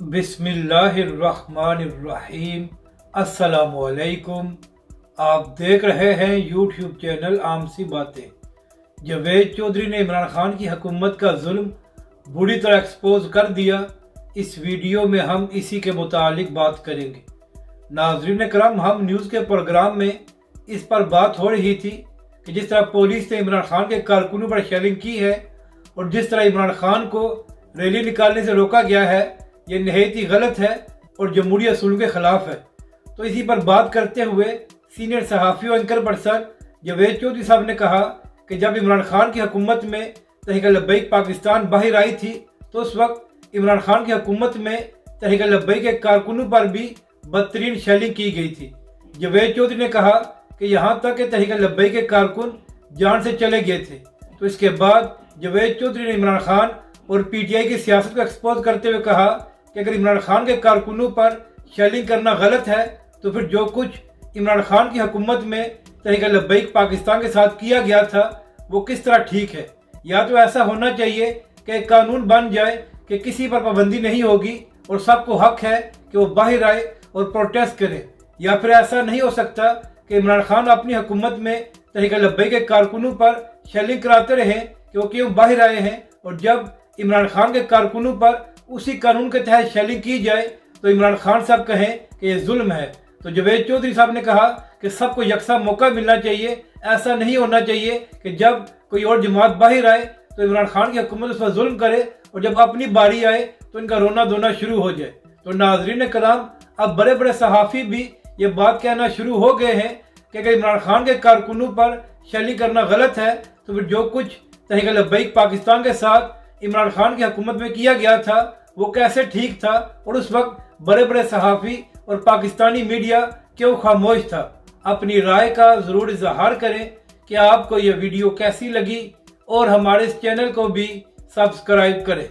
बिस्मिल्लाहिर्रहमानिर्रहीम। अस्सलामुअलैकुम। आप देख रहे हैं यूट्यूब चैनल आम सी बातें। जावेद चौधरी ने इमरान खान की हुकूमत का जुल्म बुरी तरह एक्सपोज कर दिया। इस वीडियो में हम इसी के मुतालिक बात करेंगे। नाज़रीन करम, हम न्यूज़ के प्रोग्राम में इस पर बात हो रही थी कि जिस तरह पुलिस ने इमरान खान के कारकुनों पर शेलिंग की है और जिस तरह इमरान खान को रैली निकालने से रोका गया है, ये नहायत ही गलत है और जमहूरी असूल के खिलाफ है। तो इसी पर बात करते हुए सीनियर सहाफ़ी और एंकर पर्सन जावेद चौधरी साहब ने कहा कि जब इमरान खान की हुकूमत में तहरीक लब्बैक पाकिस्तान बाहर आई थी तो उस वक्त इमरान खान की हुकूमत में तहरीक लब्बैक के कारकुनों पर भी बदतरीन शेलिंग की गई थी। जावेद चौधरी ने कहा कि यहाँ तक कि तहरीक लब्बैक के कारकुन जान से चले गए थे। तो इसके बाद जावेद चौधरी ने इमरान खान और पीटीआई की सियासत को एक्सपोज करते हुए कहा कि अगर इमरान खान के कारकुनों पर शेलिंग करना गलत है तो फिर जो कुछ इमरान खान की हुकूमत में तहरीक लब्बैक पाकिस्तान के साथ किया गया था वो किस तरह ठीक है। या तो ऐसा होना चाहिए कि कानून बन जाए कि किसी पर पाबंदी नहीं होगी और सबको हक है कि वो बाहर आए और प्रोटेस्ट करे, या फिर ऐसा नहीं हो सकता कि इमरान खान अपनी हुकूमत में तहरीक लब्बैक के कारकुनों पर शेलिंग कराते रहे कि वो क्यों बाहर आए हैं, और जब इमरान खान के कारकुनों पर उसी कानून के तहत शेलिंग की जाए तो इमरान खान साहब कहें कि ये जुल्म है। तो जावेद चौधरी साहब ने कहा कि सबको यकसा मौका मिलना चाहिए। ऐसा नहीं होना चाहिए कि जब कोई और जमात बाहर आए तो इमरान खान की हुकूमत उस पर जुल्म करे और जब अपनी बारी आए तो इनका रोना धोना शुरू हो जाए। तो नाजरीन कराम, अब बड़े बड़े सहाफ़ी भी ये बात कहना शुरू हो गए हैं कि अगर इमरान खान के कारकुनों पर शेलिंग करना गलत है तो फिर जो कुछ तहरीक लब्बैक पाकिस्तान के साथ इमरान खान की हुकूमत में किया गया था वो कैसे ठीक था, और उस वक्त बड़े बड़े सहाफ़ी और पाकिस्तानी मीडिया क्यों खामोश था। अपनी राय का ज़रूर इज़हार करें कि आपको ये वीडियो कैसी लगी और हमारे इस चैनल को भी सब्सक्राइब करें।